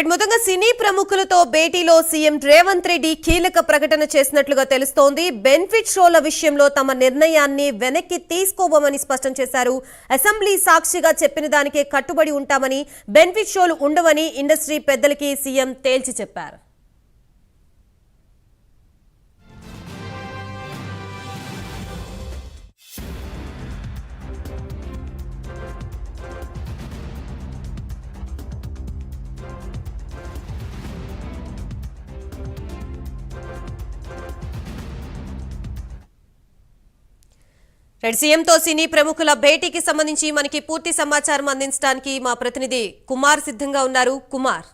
మొత్తంగా సినీ ప్రముఖులతో భేటీలో సీఎం రేవంత్ రెడ్డి కీలక ప్రకటన చేసినట్లుగా తెలుస్తోంది. బెనిఫిట్ షోల విషయంలో తమ నిర్ణయాన్ని వెనక్కి తీసుకోబోమని స్పష్టం చేశారు. అసెంబ్లీ సాక్షిగా చెప్పిన దానికే కట్టుబడి ఉంటామని, బెనిఫిట్ షోలు ఉండవని ఇండస్ట్రీ పెద్దలకి సీఎం తేల్చి చెప్పారు. సీఎంతో సినీ ప్రముఖుల భేటీకి సంబంధించి మనకి పూర్తి సమాచారం అందించడానికి మా ప్రతినిధి కుమార్ సిద్ధంగా ఉన్నారు. Kumar,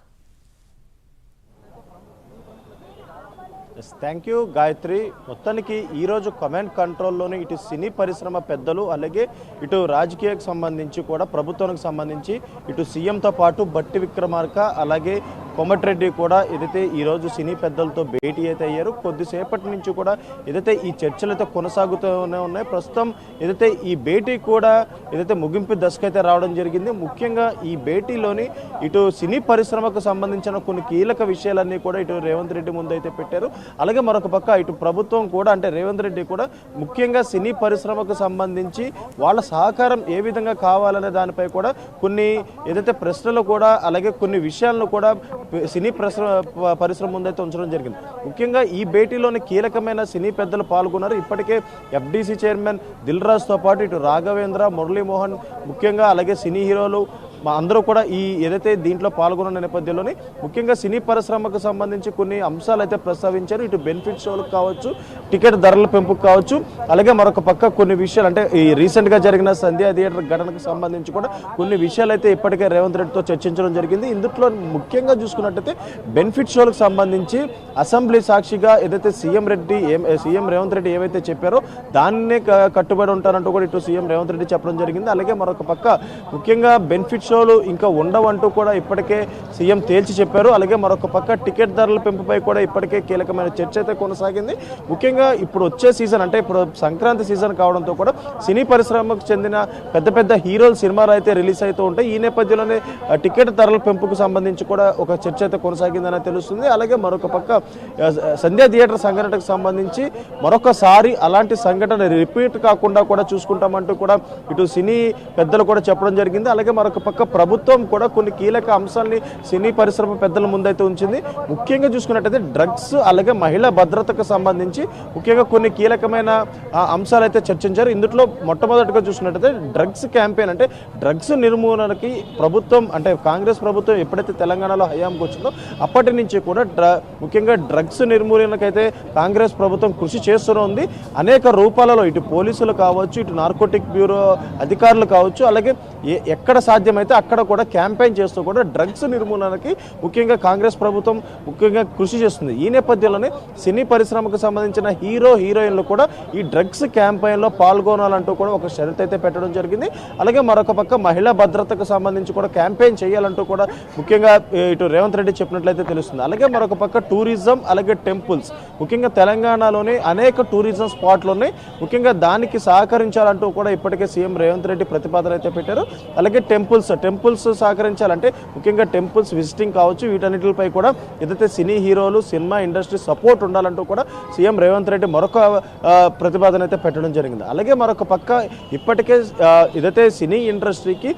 thank you Gayatri. మొత్తానికి ఈరోజు కమాండ్ కంట్రోల్లోని ఇటు సినీ పరిశ్రమ పెద్దలు అలాగే ఇటు రాజకీయానికి సంబంధించి కూడా ప్రభుత్వానికి సంబంధించి ఇటు సీఎంతో పాటు బట్టి విక్రమార్క అలాగే కోమటిరెడ్డి కూడా ఏదైతే ఈరోజు సినీ పెద్దలతో భేటీ అయితే అయ్యారు. కొద్దిసేపటి నుంచి కూడా ఏదైతే ఈ చర్చలు అయితే కొనసాగుతూనే ఉన్నాయి. ప్రస్తుతం ఏదైతే ఈ భేటీ కూడా ఏదైతే ముగింపు దశకైతే రావడం జరిగింది. ముఖ్యంగా ఈ భేటీలోని ఇటు సినీ పరిశ్రమకు సంబంధించిన కొన్ని కీలక విషయాలన్నీ కూడా ఇటు రేవంత్ రెడ్డి ముందు అయితే పెట్టారు. అలాగే మరొక పక్క ఇటు ప్రభుత్వం కూడా అంటే రేవంత్ రెడ్డి కూడా ముఖ్యంగా సినీ పరిశ్రమకు సంబంధించి వాళ్ళ సహకారం ఏ విధంగా కావాలనే దానిపై కూడా కొన్ని ఏదైతే ప్రశ్నలు కూడా అలాగే కొన్ని విషయాలను కూడా సినీ పరిశ్రమ ముందైతే ఉంచడం జరిగింది. ముఖ్యంగా ఈ భేటీలోని కీలకమైన సినీ పెద్దలు పాల్గొన్నారు. ఇప్పటికే ఎఫ్డీసీ చైర్మన్ దిల్ రాజుతో పాటు ఇటు రాఘవేంద్ర, మురళీమోహన్ ముఖ్యంగా అలాగే సినీ హీరోలు అందరూ కూడా ఈ ఏదైతే దీంట్లో పాల్గొన్న నేపథ్యంలోని ముఖ్యంగా సినీ పరిశ్రమకు సంబంధించి కొన్ని అంశాలు అయితే ప్రస్తావించారు. ఇటు బెనిఫిట్ షోలకు కావచ్చు, టికెట్ ధరల పెంపుకు కావచ్చు, అలాగే మరొక పక్క కొన్ని విషయాలు అంటే ఈ రీసెంట్గా జరిగిన సంధ్యా థియేటర్ ఘటనకు సంబంధించి కూడా కొన్ని విషయాలు అయితే ఇప్పటికే రేవంత్ రెడ్డితో చర్చించడం జరిగింది. ఇందులో ముఖ్యంగా చూసుకున్నట్టయితే బెనిఫిట్ షోలకు సంబంధించి అసెంబ్లీ సాక్షిగా ఏదైతే సీఎం రేవంత్ రెడ్డి ఏవైతే చెప్పారో దాన్నే కట్టుబడి ఉంటారంటూ కూడా ఇటు సీఎం రేవంత్ రెడ్డి చెప్పడం జరిగింది. అలాగే మరొక పక్క ముఖ్యంగా బెనిఫిట్ షోలు ఇంకా ఉండవంటూ కూడా ఇప్పటికే సీఎం తేల్చి చెప్పారు. అలాగే మరొక పక్క టికెట్ ధరల పెంపుపై కూడా ఇప్పటికే కీలకమైన చర్చ అయితే కొనసాగింది. ముఖ్యంగా ఇప్పుడు వచ్చే సీజన్ అంటే ఇప్పుడు సంక్రాంతి సీజన్ కావడంతో కూడా సినీ పరిశ్రమకు చెందిన పెద్ద పెద్ద హీరోల సినిమాలు అయితే రిలీజ్ అవుతూ ఉంటాయి. ఈ నేపథ్యంలోనే టికెట్ ధరల పెంపుకు సంబంధించి కూడా ఒక చర్చ అయితే కొనసాగిందని తెలుస్తుంది. అలాగే మరొక పక్క సంధ్యా థియేటర్ సంఘటనకు సంబంధించి మరొకసారి అలాంటి సంఘటన రిపీట్ కాకుండా కూడా చూసుకుంటామంటూ కూడా ఇటు సినీ పెద్దలు కూడా చెప్పడం జరిగింది. అలాగే మరొక పక్క ప్రభుత్వం కూడా కొన్ని కీలక అంశాలని సినీ పరిశ్రమ పెద్దల ముందైతే ఉంచింది. ముఖ్యంగా చూసుకున్నట్టయితే డ్రగ్స్ అలాగే మహిళా భద్రతకు సంబంధించి ముఖ్యంగా కొన్ని కీలకమైన అంశాలు అయితే చర్చించారు. ఇందులో మొట్టమొదటిగా చూసుకున్నట్టయితే డ్రగ్స్ క్యాంపెయిన్ అంటే డ్రగ్స్ నిర్మూలనకి ప్రభుత్వం అంటే కాంగ్రెస్ ప్రభుత్వం ఎప్పుడైతే తెలంగాణలో హయాంకి వచ్చిందో అప్పటి నుంచి కూడా ముఖ్యంగా డ్రగ్స్ నిర్మూలనకైతే కాంగ్రెస్ ప్రభుత్వం కృషి చేస్తూనే ఉంది. అనేక రూపాలలో ఇటు పోలీసులు కావచ్చు, ఇటు నార్కోటిక్ బ్యూరో అధికారులు కావచ్చు, అలాగే ఎక్కడ సాధ్యమైతే అక్కడ కూడా క్యాంపెయిన్ చేస్తూ కూడా డ్రగ్స్ నిర్మూలనకి ముఖ్యంగా కాంగ్రెస్ ప్రభుత్వం ముఖ్యంగా కృషి చేస్తుంది. ఈ నేపథ్యంలోనే సినీ పరిశ్రమకు సంబంధించిన హీరోయిన్లు కూడా ఈ డ్రగ్స్ క్యాంపెయిన్లో పాల్గొనాలంటూ కూడా ఒక షరతు అయితే పెట్టడం జరిగింది. అలాగే మరొక పక్క మహిళా భద్రతకు సంబంధించి కూడా క్యాంపెయిన్ చేయాలంటూ కూడా ముఖ్యంగా ఇటు రేవంత్ రెడ్డి చెప్పినట్లయితే తెలుస్తుంది. అలాగే మరొక పక్క టూరిజం అలాగే టెంపుల్స్ ముఖ్యంగా తెలంగాణలోని అనేక టూరిజం స్పాట్లోనే ముఖ్యంగా దానికి సహకరించాలంటూ కూడా ఇప్పటికే సీఎం రేవంత్ రెడ్డి ప్రతిపాదన అయితే పెట్టారు. అలాగే టెంపుల్స్ సహకరించాలంటే ముఖ్యంగా టెంపుల్స్ విజిటింగ్ కావచ్చు, వీటన్నిటిపై కూడా ఏదైతే సినీ హీరోలు సినిమా ఇండస్ట్రీ సపోర్ట్ ఉండాలంటూ కూడా సీఎం రేవంత్ రెడ్డి మరొక ప్రతిపాదన అయితే పెట్టడం జరిగింది. అలాగే మరొక పక్క ఇప్పటికే ఏదైతే సినీ ఇండస్ట్రీకి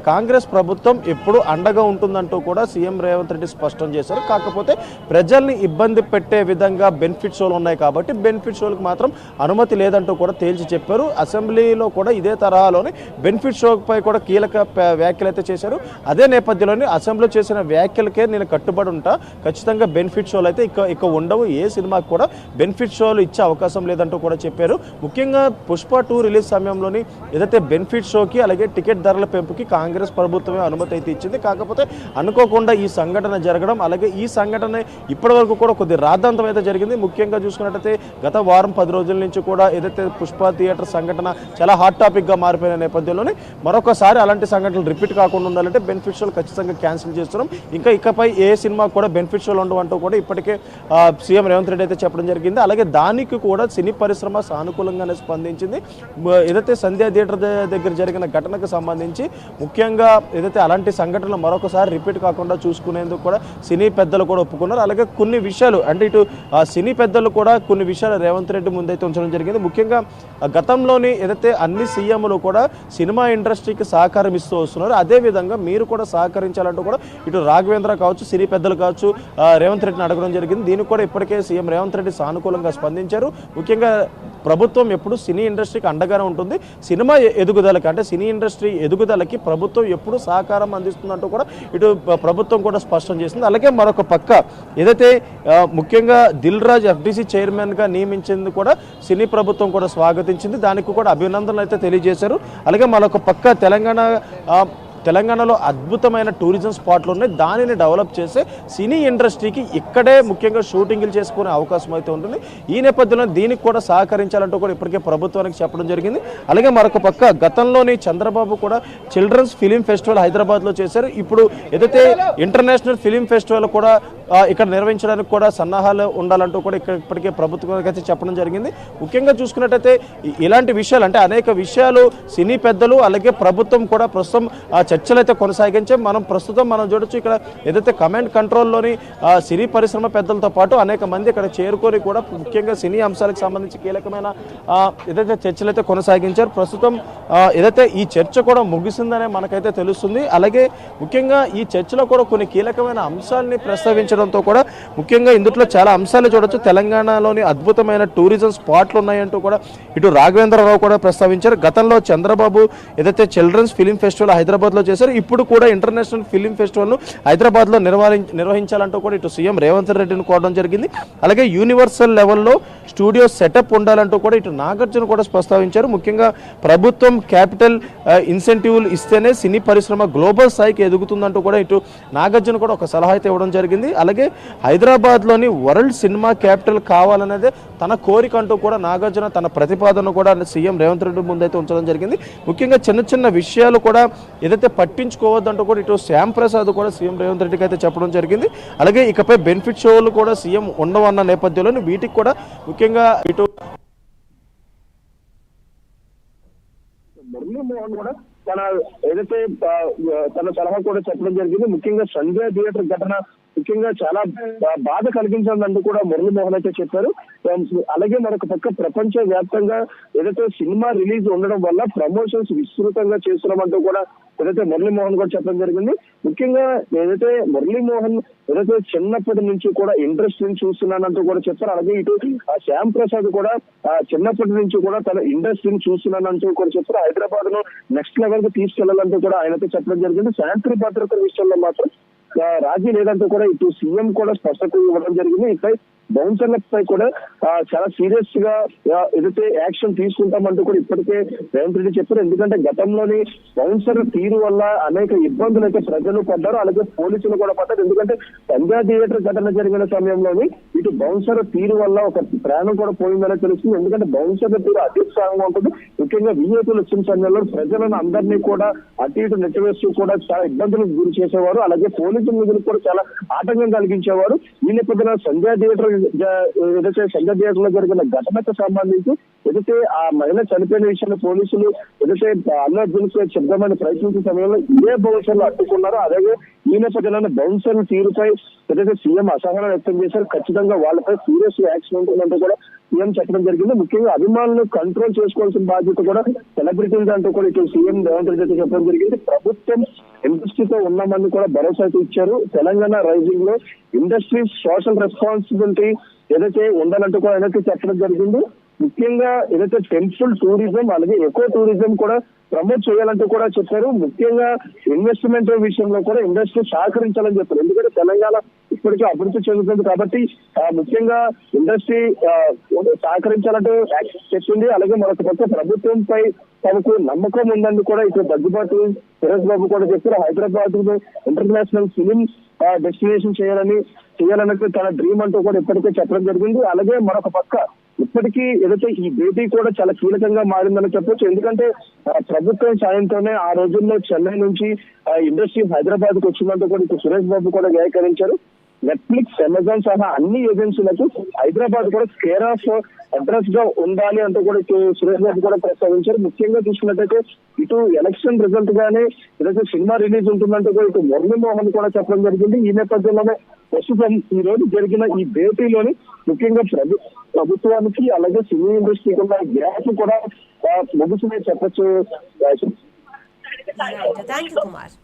కాంగ్రెస్ ప్రభుత్వం ఎప్పుడు అండగా ఉంటుందంటూ కూడా సీఎం రేవంత్ రెడ్డి స్పష్టం చేశారు. కాకపోతే ప్రజల్ని ఇబ్బంది పెట్టే విధంగా బెనిఫిట్ షోలు ఉన్నాయి కాబట్టి బెనిఫిట్ షోలకు మాత్రం అనుమతి లేదంటూ కూడా తేల్చి చెప్పారు. అసెంబ్లీలో కూడా ఇదే తరహాలోనే బెనిఫిట్ షోపై కూడా కీలక వ్యాఖ్యలు అయితే చేశారు. అదే నేపథ్యంలోనే అసెంబ్లీలో చేసిన వ్యాఖ్యలకే నేను కట్టుబడి ఉంటా, ఖచ్చితంగా బెనిఫిట్ షోలు అయితే ఇక ఉండవు, ఏ సినిమాకి కూడా బెనిఫిట్ షోలు ఇచ్చే అవకాశం లేదంటూ కూడా చెప్పారు. ముఖ్యంగా పుష్ప 2 రిలీజ్ సమయంలోని ఏదైతే బెనిఫిట్ షోకి అలాగే టికెట్ ధరల పెంపుకి కాంగ్రెస్ ప్రభుత్వమే అనుమతి అయితే ఇచ్చింది. కాకపోతే అనుకోకుండా ఈ సంఘటన జరగడం అలాగే ఈ సంఘటన ఇప్పటి వరకు కూడా కొద్ది రాద్ధాంతం అయితే జరిగింది. ముఖ్యంగా చూసుకున్నట్టయితే గత వారం 10 రోజుల నుంచి కూడా ఏదైతే పుష్ప థియేటర్ సంఘటన చాలా హాట్ టాపిక్గా మారిపోయిన నేపథ్యంలోనే మరొకసారి అలాంటి సంఘటనలు సినిమాలు రిపీట్ కాకుండా ఉండాలంటే బెనిఫిట్ షోలు ఖచ్చితంగా క్యాన్సిల్ చేస్తున్నాం, ఇకపై ఏ సినిమా కూడా బెనిఫిట్ షోలు ఉండవంటూ కూడా ఇప్పటికే సీఎం రేవంత్ రెడ్డి అయితే చెప్పడం జరిగింది. అలాగే దానికి కూడా సినీ పరిశ్రమ సానుకూలంగానే స్పందించింది. ఏదైతే సంధ్యా థియేటర్ దగ్గర జరిగిన ఘటనకు సంబంధించి ముఖ్యంగా ఏదైతే అలాంటి సంఘటనలు మరొకసారి రిపీట్ కాకుండా చూసుకునేందుకు కూడా సినీ పెద్దలు కూడా ఒప్పుకున్నారు. అలాగే కొన్ని విషయాలు అంటే ఇటు సినీ పెద్దలు కూడా కొన్ని విషయాలు రేవంత్ రెడ్డి ముందైతే ఉంచడం జరిగింది. ముఖ్యంగా గతంలోని ఏదైతే అన్ని సీఎంలు కూడా సినిమా ఇండస్ట్రీకి సహకారం ఇస్తూ వస్తున్నారు, అదేవిధంగా మీరు కూడా సహకరించాలంటూ కూడా ఇటు రాఘవేంద్ర కావచ్చు, సినీ పెద్దలు కావచ్చు రేవంత్ రెడ్డిని అడగడం జరిగింది. దీనికి కూడా ఇప్పటికే సీఎం రేవంత్ రెడ్డి సానుకూలంగా స్పందించారు. ముఖ్యంగా ప్రభుత్వం ఎప్పుడు సినీ ఇండస్ట్రీకి అండగానే ఉంటుంది, సినిమా ఎదుగుదలకి అంటే సినీ ఇండస్ట్రీ ఎదుగుదలకి ప్రభుత్వం ఎప్పుడు సహకారం అందిస్తుందంటూ కూడా ఇటు ప్రభుత్వం కూడా స్పష్టం చేసింది. అలాగే మరొక పక్క ఏదైతే ముఖ్యంగా దిల్ రాజు ఎఫ్డీసీ చైర్మన్గా నియమించింది కూడా సినీ ప్రభుత్వం కూడా స్వాగతించింది, దానికి కూడా అభినందనలు అయితే తెలియజేశారు. అలాగే మరొక పక్క తెలంగాణలో అద్భుతమైన టూరిజం స్పాట్లు ఉన్నాయి, దానిని డెవలప్ చేసే సినీ ఇండస్ట్రీకి ఇక్కడే ముఖ్యంగా షూటింగ్లు చేసుకునే అవకాశం అయితే ఉంటుంది. ఈ నేపథ్యంలో దీనికి కూడా సహకరించాలంటూ కూడా ఇప్పటికే ప్రభుత్వానికి చెప్పడం జరిగింది. అలాగే మరొక పక్క గతంలోని చంద్రబాబు కూడా చిల్డ్రన్స్ ఫిలిం ఫెస్టివల్ హైదరాబాద్లో చేశారు. ఇప్పుడు ఏదైతే ఇంటర్నేషనల్ ఫిలిం ఫెస్టివల్ కూడా ఇక్కడ నిర్వహించడానికి కూడా సన్నాహాలు ఉండాలంటూ కూడా ఇప్పటికే ప్రభుత్వానికి అయితే చెప్పడం జరిగింది. ముఖ్యంగా చూసుకున్నట్టయితే ఇలాంటి విషయాలు అంటే అనేక విషయాలు సినీ పెద్దలు అలాగే ప్రభుత్వం కూడా ప్రస్తుతం చర్చలు అయితే కొనసాగించే మనం చూడొచ్చు. ఇక్కడ ఏదైతే కమాండ్ కంట్రోల్లోని సినీ పరిశ్రమ పెద్దలతో పాటు అనేక మంది ఇక్కడ చేరుకొని కూడా ముఖ్యంగా సినీ అంశాలకు సంబంధించి కీలకమైన ఏదైతే చర్చలు అయితే కొనసాగించారు. ప్రస్తుతం ఏదైతే ఈ చర్చ కూడా ముగిసిందనే మనకైతే తెలుస్తుంది. అలాగే ముఖ్యంగా ఈ చర్చలో కూడా కొన్ని కీలకమైన అంశాలని ప్రస్తావించడంతో కూడా ముఖ్యంగా ఇందులో చాలా అంశాలు చూడొచ్చు. తెలంగాణలోని అద్భుతమైన టూరిజం స్పాట్లు ఉన్నాయంటూ కూడా ఇటు రాఘవేంద్రరావు కూడా ప్రస్తావించారు. గతంలో చంద్రబాబు ఏదైతే చిల్డ్రన్స్ ఫిలిం ఫెస్టివల్ హైదరాబాద్లో చేశారు, ఇప్పుడు కూడా ఇంటర్నేషనల్ ఫిలిం ఫెస్టివల్ను హైదరాబాద్లో నిర్వహించాలంటూ కూడా ఇటు సీఎం రేవంత్ రెడ్డిని కోరడం జరిగింది. అలాగే యూనివర్సల్ లెవెల్లో స్టూడియో సెటప్ ఉండాలంటూ కూడా ఇటు నాగార్జున కూడా ప్రస్తావించారు. ముఖ్యంగా ప్రభుత్వం క్యాపిటల్ ఇన్సెంటివ్లు ఇస్తేనే సినీ పరిశ్రమ గ్లోబల్ స్థాయికి ఎదుగుతుందంటూ కూడా ఇటు నాగార్జున కూడా ఒక సలహా అయితే ఇవ్వడం జరిగింది. అలాగే హైదరాబాద్లోని వరల్డ్ సినిమా క్యాపిటల్ కావాలనేదే తన కోరిక అంటూ కూడా నాగార్జున తన ప్రతిపాదన కూడా సీఎం రేవంత్ రెడ్డి ముందైతే ఉంచడం జరిగింది. ముఖ్యంగా చిన్న విషయాలు కూడా ఏదైతే పట్టించుకోవద్దంటూ కూడా ఇటు శ్యామ్ ప్రసాద్ కూడా సీఎం రేవంత్ రెడ్డికి అయితే చెప్పడం జరిగింది. అలాగే ఇకపై బెనిఫిట్ షోలు కూడా సీఎం ఉండవన్న నేపథ్యంలో వీటికి కూడా ముఖ్యంగా ఇటు మురళీమోహన్ కూడా ఏదైతే తన సలహా కూడా చెప్పడం జరిగింది. ముఖ్యంగా సంధ్యా థియేటర్ ఘటన ముఖ్యంగా చాలా బాధ కలిగించిందంటూ కూడా మురళీమోహన్ అయితే చెప్పారు. అలాగే మరొక పక్క ప్రపంచ వ్యాప్తంగా ఏదైతే సినిమా రిలీజ్ ఉండడం వల్ల ప్రమోషన్స్ విస్తృతంగా చేస్తున్నామంటూ కూడా ఏదైతే మురళీమోహన్ కూడా చెప్పడం జరిగింది. ముఖ్యంగా ఏదైతే మురళీమోహన్ ఏదైతే చిన్నప్పటి నుంచి కూడా ఇండస్ట్రీని చూస్తున్నానంటూ కూడా చెప్పారు. అలాగే ఇటు శ్యామ్ ప్రసాద్ కూడా చిన్నప్పటి నుంచి కూడా తన ఇండస్ట్రీని చూస్తున్నానంటూ కూడా చెప్పారు. హైదరాబాద్ ను నెక్స్ట్ లెవెల్ కి తీసుకెళ్లాలంటూ కూడా ఆయనతో చెప్పడం జరిగింది. శాంతి భద్రత విషయంలో మాత్రం రాజీ లేదంటూ కూడా ఇటు సీఎం కూడా స్పష్టత ఇవ్వడం జరిగింది. ఇకపై బౌన్సర్లపై కూడా చాలా సీరియస్ గా ఏదైతే యాక్షన్ తీసుకుంటామంటూ కూడా ఇప్పటికే రేవంత్ రెడ్డి చెప్పారు. ఎందుకంటే గతంలోని బౌన్సర్ తీరు వల్ల అనేక ఇబ్బందులు అయితే ప్రజలు పడ్డారు, అలాగే పోలీసులు కూడా పడ్డారు. ఎందుకంటే సంధ్యా థియేటర్ ఘటన జరిగిన సమయంలోని ఇటు బౌన్సర్ తీరు వల్ల ఒక ప్రాణం కూడా పోయిందని తెలుస్తుంది. ఎందుకంటే బౌన్సర్ తీరు అత్యుత్సాహంగా ఉంటుంది. ముఖ్యంగా విఐపీలు వచ్చిన సమయంలో ప్రజలను అందరినీ కూడా అటు ఇటు నెట్టివేస్తూ కూడా చాలా ఇబ్బందులకు గురి చేసేవారు. అలాగే పోలీసుల నిధులకు కూడా చాలా ఆటంకం కలిగించేవారు. ఈ నేపథ్యంలో సంధ్యా థియేటర్ ఏదైతే సంధ్యా థియేటర్ లో జరిగిన ఘటనకు సంబంధించి ఏదైతే ఆ మహిళ చనిపోయిన విషయంలో పోలీసులు ఏదైతే అల్లు అర్జున్ చెప్దామని ప్రయత్నించిన సమయంలో ఇదే బౌన్సర్లు అడ్డుకున్నారో, అలాగే ఈ నేపథ్యంలో బౌన్సర్ల తీరుపై ఏదైతే సీఎం అసహనం వ్యక్తం చేశారు. ఖచ్చితంగా వాళ్ళపై సీరియస్ యాక్షన్ ఉంటుందంటూ కూడా సీఎం చెప్పడం జరిగింది. ముఖ్యంగా అభిమానులను కంట్రోల్ చేసుకోవాల్సిన బాధ్యత కూడా సెలబ్రిటీలు అంటూ కూడా ఇటు సీఎం రేవంత్ రెడ్డి చెప్పడం జరిగింది. ప్రభుత్వం ఇండస్ట్రీతో ఉన్నామని కూడా భరోసా అయితే ఇచ్చారు. తెలంగాణ రైజింగ్ లో ఇండస్ట్రీ సోషల్ రెస్పాన్సిబిలిటీ ఏదైతే ఉండాలంటూ కూడా ఆయనకి చెప్పడం జరిగింది. ముఖ్యంగా ఏదైతే టెంపుల్ టూరిజం అలాగే ఎకో టూరిజం కూడా ప్రమోట్ చేయాలంటూ కూడా చెప్పారు. ముఖ్యంగా ఇన్వెస్ట్మెంట్ విషయంలో కూడా ఇండస్ట్రీ సహకరించాలని చెప్పారు. ఎందుకంటే తెలంగాణ ఇప్పటికే అభివృద్ధి చెందుతుంది కాబట్టి ముఖ్యంగా ఇండస్ట్రీ సహకరించాలంటూ చెప్పింది. అలాగే మరొక పక్క ప్రభుత్వంపై తమకు నమ్మకం ఉందని కూడా ఇక్కడ దగ్గుబాటు సురేష్ బాబు కూడా చెప్పారు. హైదరాబాద్ ఇంటర్నేషనల్ ఫిలిం డెస్టినేషన్ చేయాలన్నట్టు తన డ్రీమ్ అంటూ కూడా ఇప్పటికే చెప్పడం జరిగింది. అలాగే మరొక పక్క ఇప్పటికీ ఏదైతే ఈ భేటీ కూడా చాలా కీలకంగా మారిందని చెప్పొచ్చు. ఎందుకంటే ప్రభుత్వం సాయంతోనే ఆ రోజుల్లో చెన్నై నుంచి ఇండస్ట్రీ హైదరాబాద్ కు వచ్చిందంటూ కూడా ఇటు సురేష్ బాబు కూడా వ్యాఖ్యానించారు. నెట్ఫ్లిక్స్, అమెజాన్ సహా అన్ని ఏజెన్సీలకు హైదరాబాద్ కూడా కేర్ ఆఫ్ అడ్రస్ గా ఉండాలి అంటూ కూడా ఇటు సురేష్ బాబు కూడా ప్రస్తావించారు. ముఖ్యంగా చూసుకున్నట్టయితే ఇటు ఎలక్షన్ రిజల్ట్ గానే ఏదైతే సినిమా రిలీజ్ ఉంటుందంటూ కూడా ఇటు మురళీమోహన్ కూడా చెప్పడం జరిగింది. ఈ నేపథ్యంలోనే ప్రస్తుతం ఈ రోజు జరిగిన ఈ భేటీలోని ముఖ్యంగా ప్రభుత్వానికి అలాగే సినీ ఇండస్ట్రీకి ఉన్న గ్యాప్ కూడా ముగిసిందని చెప్పొచ్చు. Thank you Kumar.